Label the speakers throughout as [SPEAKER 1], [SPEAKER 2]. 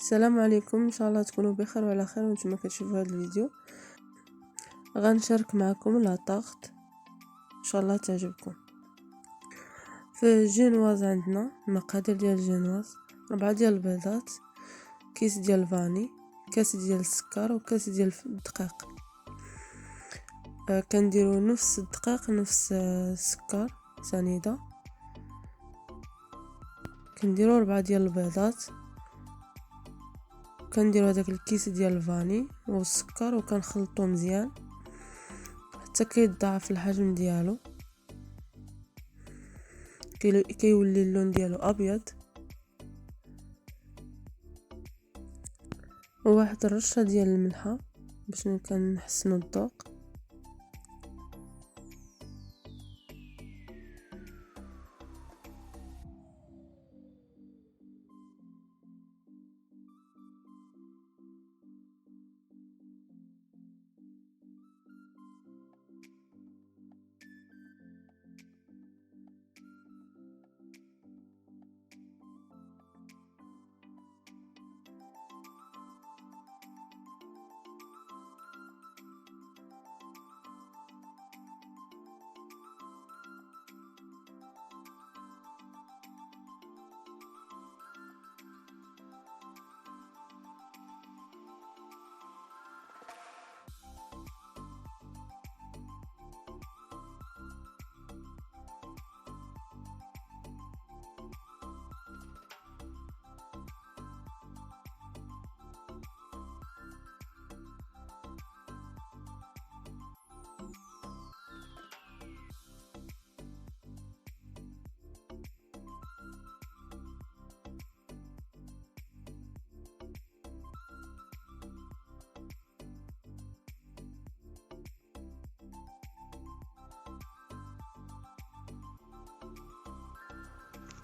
[SPEAKER 1] السلام عليكم، ان شاء الله تكونوا بخير وعلى خير وانتم كتشوفوا هذا الفيديو. غنشارك معكم لا طاغت ان شاء الله تعجبكم. في الجينواز عندنا المقادير ديال الجينواز: 4 ديال البيضات، كيس ديال الفاني، كاس ديال السكر وكاس ديال الدقيق. كنديروا نفس الدقيق نفس السكر سنيده. كنديروا 4 ديال البيضات، كنديروا هذاك الكيس ديال الفاني والسكر وكنخلطو مزيان حتى كيتضاعف الحجم ديالو، كيولي اللون ديالو ابيض. وواحد الرشه ديال الملحه باش كنحسنوا الذوق.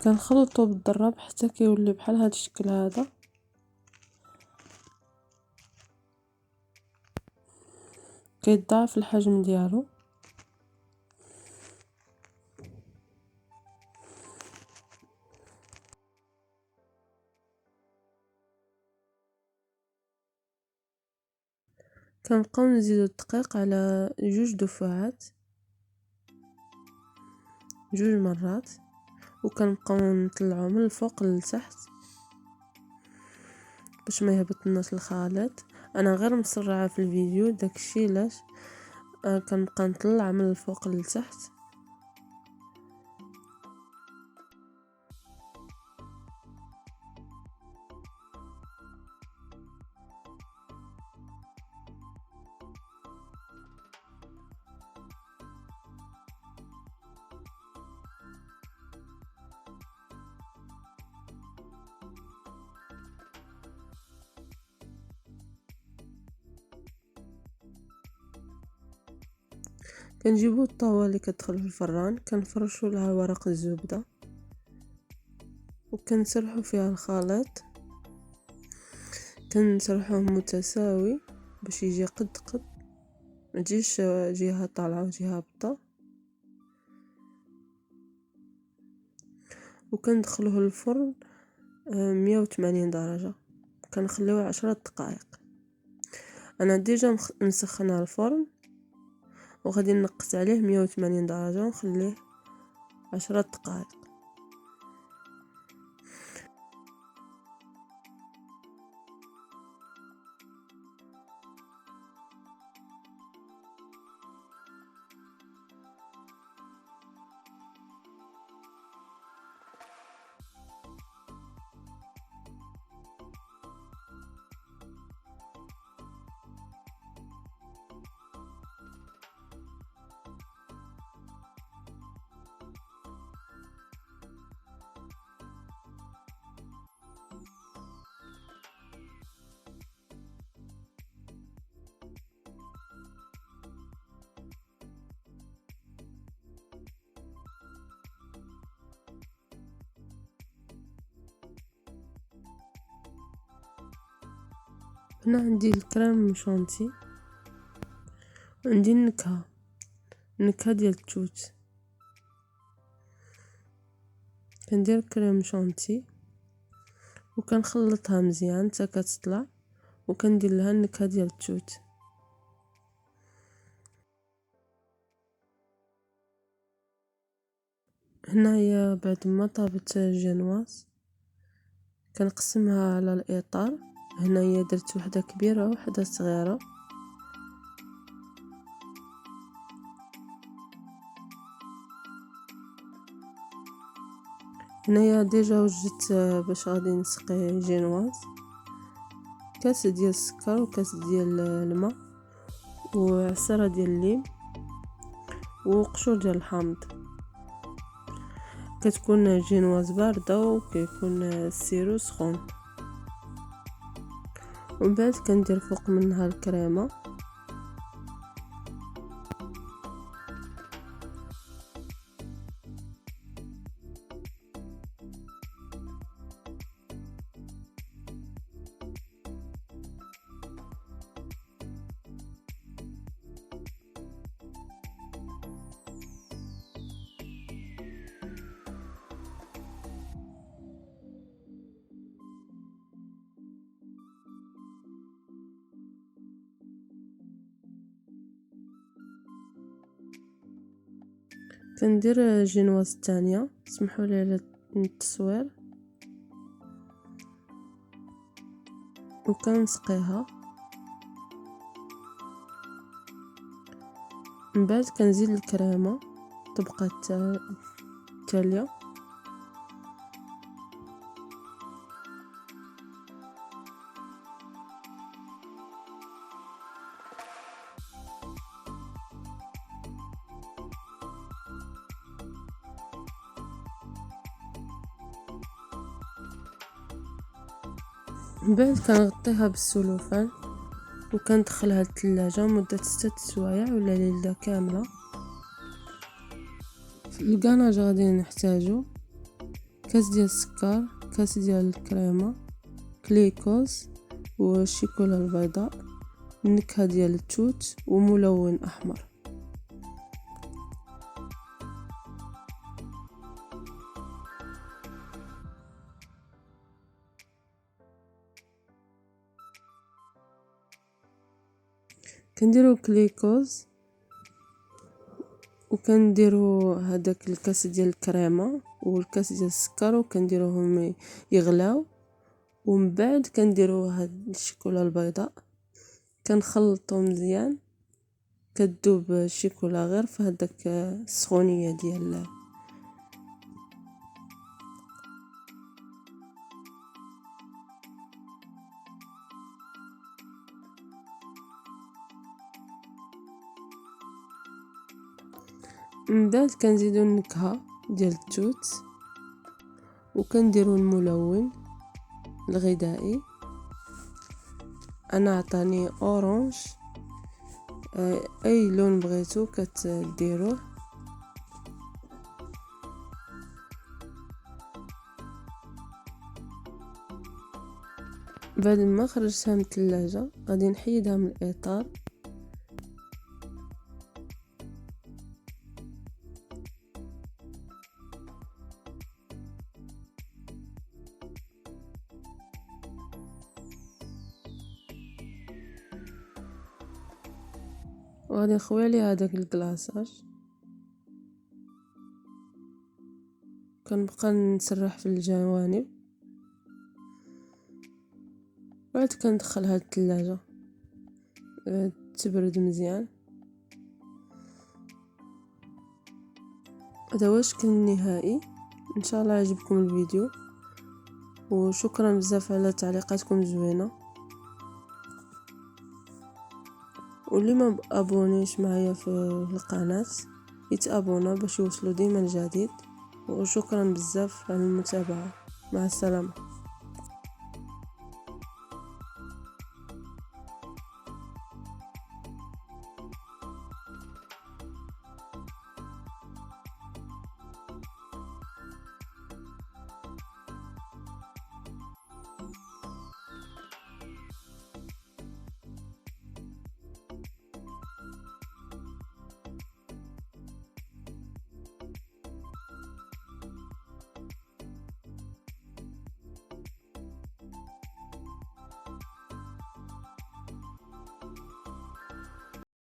[SPEAKER 1] كنخلطو بالضراب حتى كيولي بحال هذا الشكل هذا. كيتضاعف الحجم ديالو. كنبقاو نزيدو الدقيق على 2 دفعات، 2 مرات، وكنبقاو نطلعو من الفوق للتحت باش ما يهبطناش الخليط. انا غير مسرعه في الفيديو، داكشي علاش كنبقى نطلع من الفوق للتحت. كنجيبو الطاوه اللي كتدخل في الفران، كنفرشوا لها ورق الزبده وكنسرحوا فيها الخليط. كنسرحوه متساوي باش يجي قد قد، ما تجيش جهه طالعه وجهه هابطه. وكندخلوه للفرن 180 درجه، كنخليوه 10 دقائق. انا ديجا مسخنه الفرن وغادي نقص عليه 180 درجه ونخليه 10 دقائق. هنا عندي الكريم شانتي، عندي النكهه ديال التوت. كندير كريم شانتي وكنخلطها مزيان حتى كتطلع، وكندير لها النكهه ديال التوت. هنايا بعد ما طابت الجنواز كنقسمها على الاطار. هنايا درت وحده كبيره وحده صغيره. هنايا ديجا وجدت باش غادي نسقي جينواز، كاس ديال السكر وكاس ديال الماء وعصيره ديال الليم وقشور ديال الحامض. كتكون جينواز بارده وكيكون السيرو سخون. ومن بعد كندير فوق منها الكريمه. كندير جينواز الثانيه، سمحوا لي على التصوير، وكنسقيها. من بعد كنزيد الكريمه الطبقه التاليه. من بعد كنغطيها بالسلوفان وكندخلها للثلاجه مده 6 سوايع ولا ليله كامله. في الكناج غادي نحتاجو كاس ديال السكر، كاس ديال الكريمه، كليكوز والشيكولا البيضاء، النكهه ديال التوت وملون احمر. كنديرو كليكوز وكنديرو هذاك الكاس ديال الكريمه والكاس ديال السكر وكنديروهم يغلاو. ومن بعد كنديرو هاد الشيكولا البيضاء كنخلطو مزيان. كتذوب الشيكولا غير في هذاك السخونيه ديال. من بعد كنزيدو النكهه ديال التوت وكنديرو الملون الغذائي. انا عطاني اورانج، اي لون بغيتو كتديروه. بعد ما خرجتها من الثلاجه غادي نحيدها من الاطار. وغادي نخوي عليها هذاك الكلاصاج. كنبقى نسرح في الجوانب. بعد كندخلها للثلاجه تبرد مزيان. هذا هو الشكل النهائي. ان شاء الله عجبكم الفيديو، وشكرا بزاف على تعليقاتكم زوينه. واللي ما ابونيش معايا في القناه يتابونا باش يوصلوا ديما الجديد. وشكرا بزاف على المتابعه. مع السلامه.